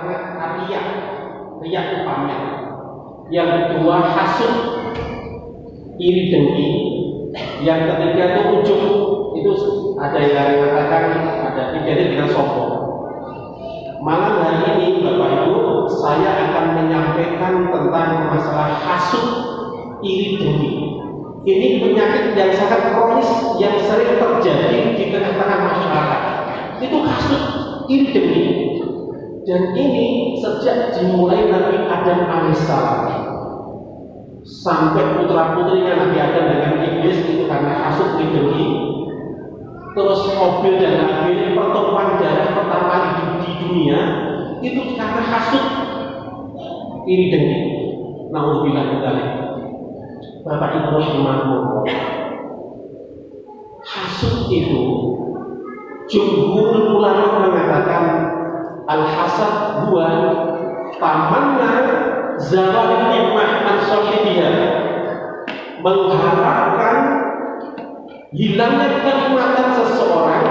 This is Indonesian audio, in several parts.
pertama riya itu pamer. Yang kedua hasud, iri dengki. Yang ketiga itu ujub. Itu ada yang mengatakan ada identik dengan sombong. Malam hari ini Bapak Ibu, saya akan menyampaikan tentang masalah hasud, iri dengki. Ini penyakit yang sangat kronis yang sering terjadi di tengah-tengah masyarakat. Itu hasud, iri dengki. Dan ini sejak dimulai Nabi Adam alaihissalam sampai putra-putrinya Nabi Adam dengan iblis itu karena hasud, iri dengki. Terus Qabil dan Habil pertemuan darah pertama di dunia itu karena hasud, iri dengki. Nauzubillah min dzalik. Bapak Ibu rahimahullah, hasud itu jumhur ulama mengatakan al-hasad huwa tamanna zawal nikmah an sahibiha, mengharapkan hilangnya kenikmatan seseorang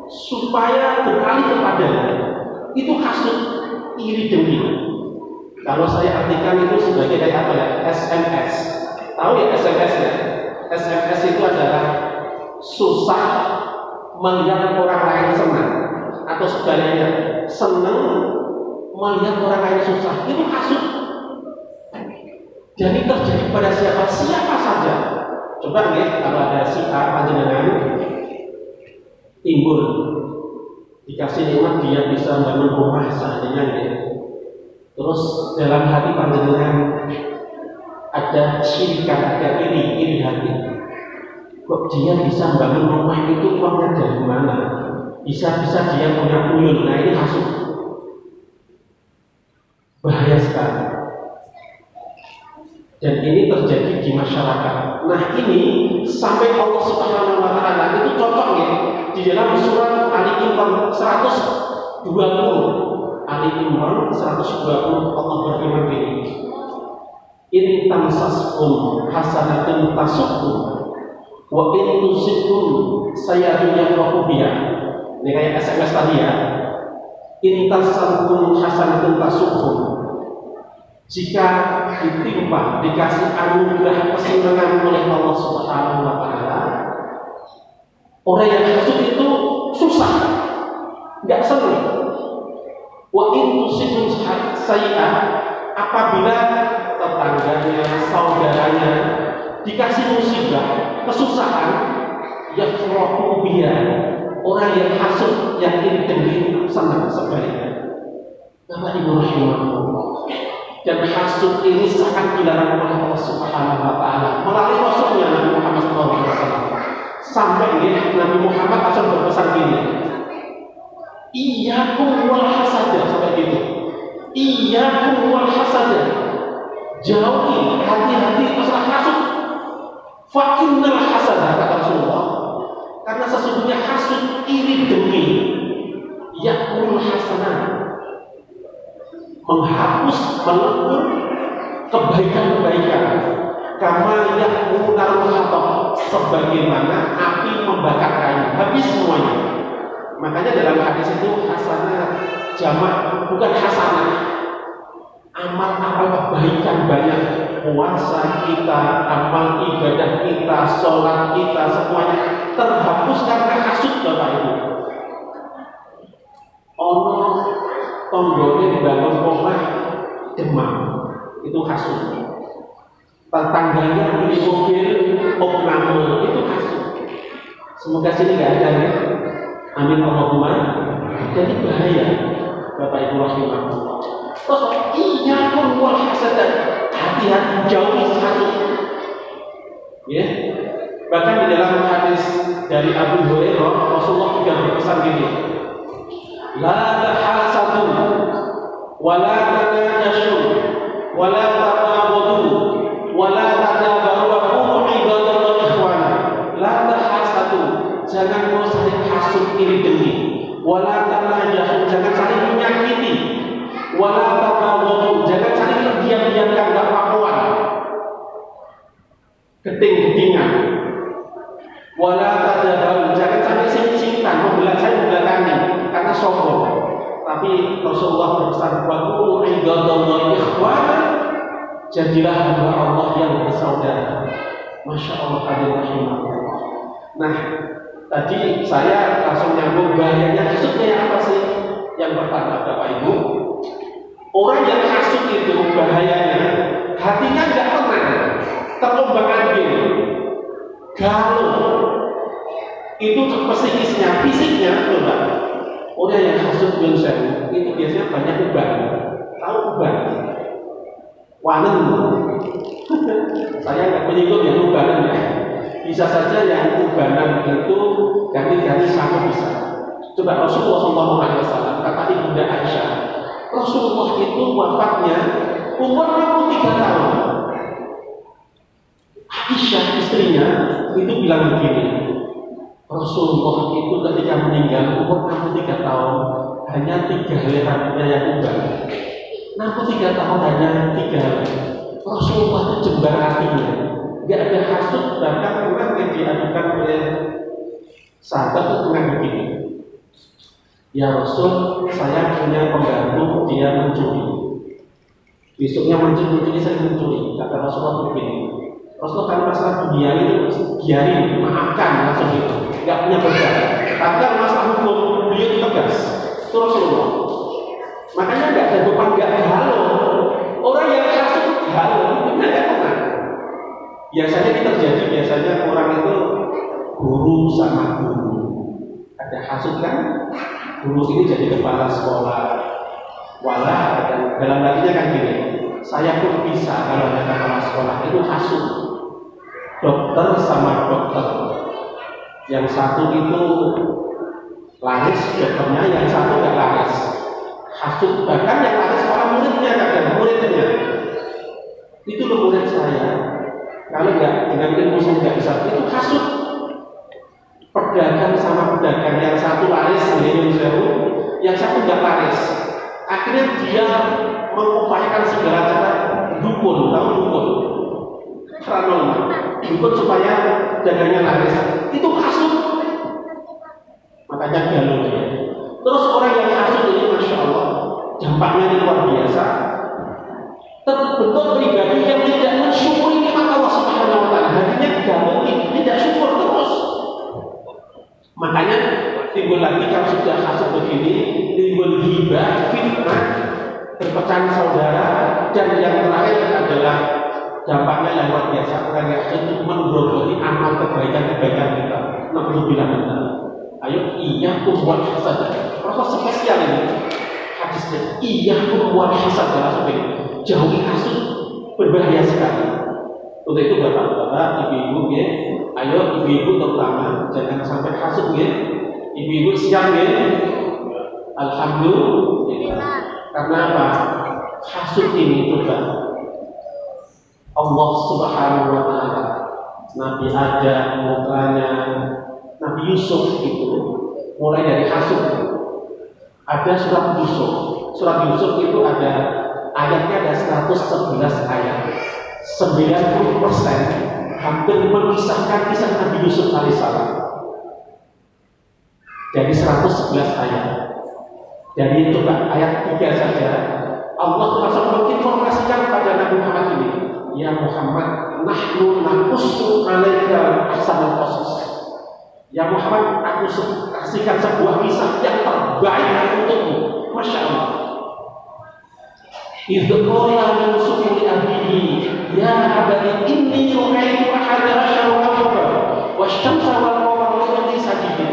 supaya beralih kepadanya. Itu hasud, iri dengki. Kalau saya artikan itu sebagai kayak apa ya? SMS. Tahu ya SMS ya? SMS itu adalah susah melihat orang lain senang, atau sebaliknya senang melihat orang lain susah. Itu hasud. Jadi terjadi pada siapa saja. Coba nih, kalau ada si A panjenengan timbul dikasih nikmat, dia bisa bangun rumah seandainya ya. Terus dalam hati panjenengan ada syirikan, ada iri hati. Kok dia bisa bangun rumah itu, uangnya dari mana? Bisa-bisa dia punya tuyul. Nah ini hasud. Bahaya sekali. Dan ini terjadi di masyarakat. Nah ini sampai Allah Subhanahu Wa Taala itu cocok ya di dalam surat Ali Imran 120. Ali Imran 120 Allah berfirman begini: In tamsaskum hasanatun tasukkum wa in tusibkum sayyi'atun yafrahu biha. Ini kayak SMS tadi ya. In tamsaskum hasanatun tasukkum. Jika ditimpa, dikasih anugerah kesenangan oleh Allah Subhanahu Wa Taala, orang yang hasud itu susah, nggak senang. Wa in tusibkum sayyi'ah, apabila tetangganya, saudaranya dikasih musibah, kesusahan, yafrahu biha, orang yang hasud, yang iri dengki senang sebaliknya. Bapak Ibu rahimahullah. Dan hasud ini sangat dilarang oleh Allah Subhanahu Wa Taala melalui Rasulnya Nabi Muhammad SAW. Sampai ini Nabi Muhammad asal berpesan gini: Iyyakum wal hasadah, sampai gitu. Iyyakum wal hasadah, jauhi, hati-hati masalah hasud. Fa innal hasadah, kata Rasulullah, karena sesungguhnya hasud, iri dengki, ya'mul hasanah, menghapus, melebur kebaikan-kebaikan. Kama ya'munar hatab, sebagaimana api membakar kayu, habis semuanya. Makanya dalam hadis itu hasanah jamak, bukan hasanah. Amal-amal kebaikan banyak, puasa kita, amal ibadah kita, sholat kita, semuanya terhapus karena hasud. Bapak Ibu, ono tonggolnya dibangun rumah demam, itu hasud. Tetangganya beli mobil opname, itu hasud. Semoga sini nggak ada ya. Amin Allahumma. Jadi bahaya, Bapak Ibu rahimahullah. Terus iyyakum wal hasadah, hati-hati jauhi hasud. Ya. Bahkan di dalam hadis dari Abu Hurairah, Rasulullah juga berpesan gini: La tahasadu wa la tanajashu wa la tabaghadu wa la tadabaru wa kunu ibadallahi ikhwana. La tahasadu, jangan mau saling hasud, iri dengki. Wa la tanajashu, jangan saling menyakiti. Wa la tabaghadu, jangan saling diam-diamkan, enggak pakuan, keting-ketingan. Wa la tadabaru, jangan saling sing-singkan, membelah saya membelakangi karena sombong. Tapi Rasulullah berpesan, "Wa ibadallahi ikhwana." Jadilah hamba Allah yang bersaudara. Masya Allah, rahimahullah. Nah, tadi saya langsung nyambung bahayanya hasudnya apa sih? Yang pertama, Bapak Ibu, orang yang hasud itu bahayanya hatinya nggak tenang, terombang-ambing, galau. Itu psikisnya, fisiknya, coba. Orang yang hasud itu biasanya banyak uban. Tahu uban? Wanen. Saya nggak menyinggung yang ubanan ya. Bisa saja yang ubanan itu ganti-ganti sama bisa. Coba Rasulullah SAW kata Ibunda Aisyah, Rasulullah itu wafatnya umur 63 tahun. Aisyah istrinya itu bilang begini, Rasulullah itu ketika meninggal umur 63 tahun hanya 3 helai rambutnya yang uban. 63 tahun hanya 3 helai. Rasulullah itu jembar hatinya, gak ada hasud. Bahkan pernah yang diadukan oleh sahabat itu dengan begini, ya Rasul, saya punya pembantu, dia mencuri. Besoknya mencuri, saya mencuri. Kata Rasulullah begini, Rasulullah kan masalah dunia itu biarin, maafkan langsung itu, gak punya beban. Tapi kan masalah hukum, beliau tegas. Itu Rasulullah. Makanya gak ada beban, gak galau. Orang yang hasud galau, itu gak tenang. Biasanya ini terjadi, biasanya orang itu guru sama guru. Ada hasud kan? Guru ini jadi kepala sekolah, walah, dan dalam hatinya kan gini, saya pun bisa kalau ada kepala sekolah itu hasud. Dokter sama dokter, yang satu itu laris dokternya, yang satu nggak laris. Hasud, bahkan yang laris malah muridnya, kadang muridnya. Itu loh murid saya, kalau nggak dengan ilmu saya nggak bisa, itu hasud. Pedagang sama pedagang, yang satu laris yang satu nggak laris. Akhirnya dia mengupayakan segala cara dukun, tahu dukun? Dukun supaya dagangnya laris. Itu hasud. Makanya galau dia. Terus orang yang hasud ini, masya Allah, dampaknya ini luar biasa. Terbentuk pribadi yang tidak mensyukuri nikmat Allah Subhanahu Wa Taala. Hatinya galau, tidak syukur terus. Makanya timbul lagi kalau sudah hasud begini, timbul ghibah, fitnah, perpecahan saudara, dan yang terakhir adalah dampaknya yang luar biasa. Orang yang itu menggerogoti amal kebaikan-kebaikan kita. Naudzubillah min dzalik. Ayo, iyyakum wal hasad. Rasa spesial ini hadisnya. Iyyakum wal hasad, langsung jauhi hasud, berbahaya sekali. Untuk itu bapak-bapak, ibu-ibu ya, ayo ibu-ibu terutama jangan sampai hasud ya. Ibu-ibu siap ya. Alhamdulillah. Karena apa? Hasud ini coba Allah Subhanahu Wa Taala, Nabi Adam, putranya Nabi Yusuf itu mulai dari hasud. Ada surat Yusuf. Surat Yusuf itu ada ayatnya, ada 111 ayat. 90% hampir mengisahkan kisah Nabi Yusuf alaihissalam. Dari 111 ayat. Dari itu ayat 3 saja Allah langsung menginformasikan pada Nabi Muhammad ini, ya Muhammad, nahnu naqussu 'alaika ahsanal qasas. Ya Muhammad, aku kasihkan sebuah kisah yang terbaik untukmu. Masya Allah. Idh qala Yusuf li abihi, ya abati inni ra'aytu ahada asyara kawkaban wasy-syamsa wal qamara li sajidin.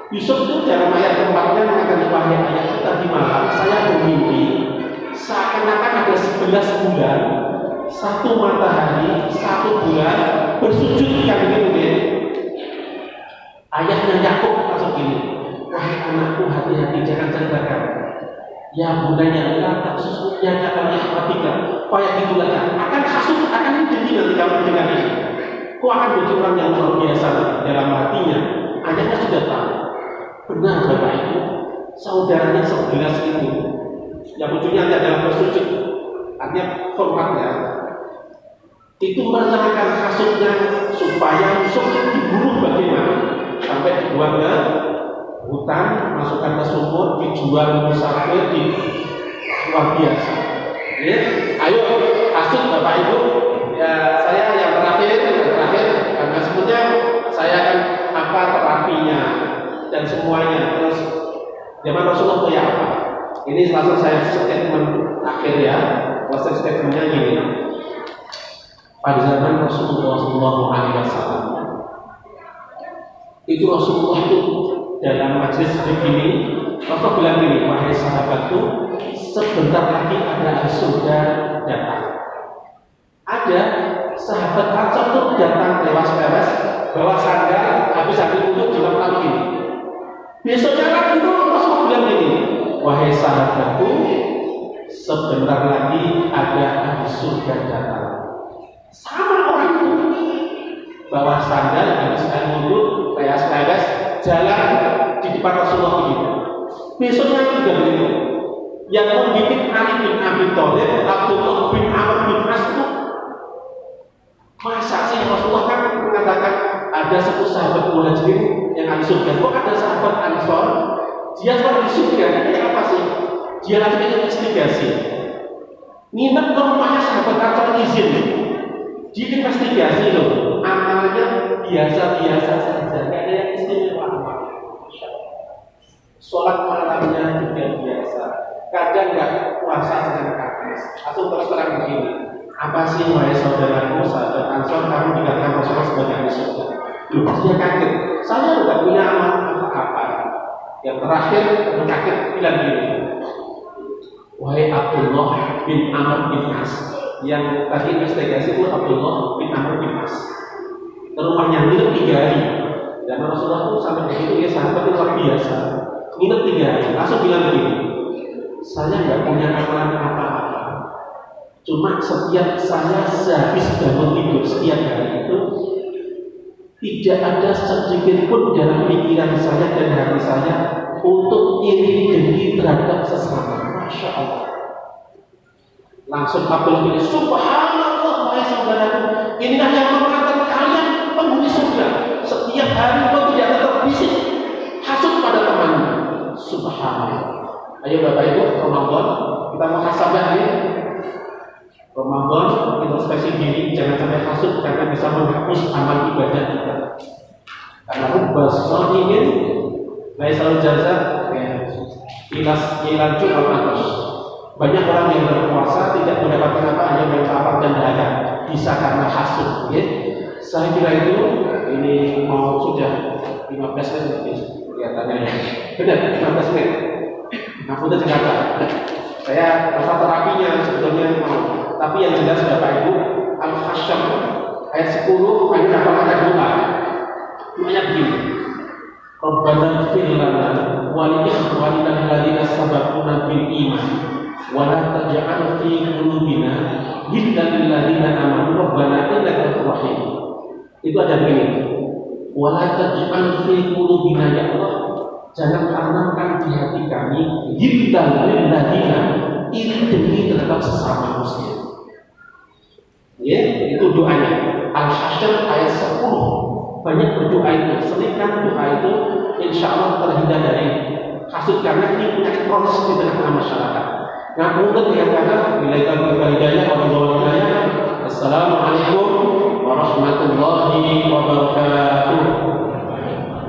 Yusuf itu dalam ayat keempatnya mengatakan, wahai ayat tadi malam saya bermimpi seakan-akan ada 11 bulan, 1 matahari, 1 bulan bersujud kan gitu. Ayahnya Yakub langsung gini, wahai anakku, hati-hati jangan ceritakan. Ya bunanya, la taksusnya kata ikhwatika, payah digulakan. Akan hasud, akan jadi nanti kamu dengar ini. Kau akan menjadi orang yang luar biasa dalam hatinya. Ayahnya sudah tahu. Benar Bapak Ibu, saudaranya 11 itu yang ujungnya adalah bersujud, artinya hormatnya, itu merencanakan hasudnya supaya Yusuf dibunuh bagaimana sampai dibuatnya hutan, masukkan ke sumur, dijual musafir, di luar biasa. Ya, ayo hasut Bapak Ibu. Ya, saya yang terakhir karena sebetulnya saya akan apa terapinya dan semuanya. Terus zaman Rasulullah itu ya apa? Ini langsung saya statement akhir ya. Proses statementnya gini. Pada zaman Rasulullah SAW itu Rasulullah itu dalam majelis begini, Rasul bilang gini, wahai sahabatku, sebentar lagi ada surga datang. Ada sahabat Ansor itu datang lewas-lewas bawa sandal, habis untuk di malam ini. Besoknya lagi itu Rasul bilang gini, wahai sahabatku, sebentar lagi ada surga datang. Sama orang itu bawa sandal, habis wudhu, lewas-lewas jalan di depan Rasulullah begitu. Besoknya juga begitu. Yang membimbing Ali bin Abi Thalib, Abdullah bin Amr bin As itu, masa sih Rasulullah kan mengatakan ada satu sahabat Muhajirin yang ahli surga. Kok ada sahabat Ansor dia sekarang di surga? Ini apa sih? Dia lagi investigasi. Nginep ke rumahnya sahabat Ansor izin. Dia investigasi loh. Amalnya biasa-biasa saja, nggak ada yang istimewa. Sholat malamnya juga biasa. Kadang nggak puasa dengan kamis. Atau terus terang begini. Apa sih wahai saudaraku, sahabat Ansor, kamu dikatakan Rasulullah sebagai ahli surga? Loh, dia kaget. Saya nggak punya amal apa-apa. Yang terakhir bilang gini. Wahai Abdullah bin Amr bin As, yang tadi investigasi itu Abdullah bin Amr bin As. Ke rumahnya nginep 3 hari. Dan Rasulullah itu sampai begitu ya sahabat itu luar biasa. Nginep 3 hari, langsung bilang begini. Saya nggak punya amalan apa-apa. Cuma setiap saya sehabis bangun tidur setiap hari itu tidak ada sedikit pun dalam pikiran saya dan hati saya untuk iri dengki terhadap sesama. Masya Allah. Langsung Abdullah bin Subhanallah, wahai saudaraku, inilah yang mengatakan kalian penghuni surga. Setiap hari kau tidak akan terbisik hasut pada temanmu. Subhanallah. Ayo Bapak Ibu, Ramadan kita mau hasabah ini. Ramadan introspeksi diri, jangan sampai hasut karena bisa menghapus amal ibadah kita. Karena rubba sholihin laisal jaza ilan atas. Banyak orang yang berpuasa tidak mendapatkan apa hanya melapar dan dahaga, bisa karena hasut. Ya. Saya kira itu ini mau sudah 15 menit kelihatannya. Benar 15 menit. Nah, sudah Jakarta. Saya rasa terapinya sebetulnya mau. Tapi yang jelas Bapak Ibu, Al-Hasyr ayat 10 ada kata doa. Doanya begini. Rabbana ighfir lana wa li ikhwanina alladziina sabaquna bil iman wa la taj'al fi qulubina ghillan lil ladziina aamanu rabbana innaka ghafurur rahim. Itu ada begini. Wa la taj'al fi qulubina ya Allah, jangan tanamkan di hati kami ghillan lil ladziina, iri dengki terhadap sesama muslim. Ya, itu doanya. Al-Hasyr ayat 10. Banyak berdoa itu, selipkan doa itu, insya Allah terhindar dari hasut karena ini punya kronis di tengah masyarakat. Nah, untuk yang kata bila kita berbalik Assalamualaikum warahmatullahi wabarakatuh.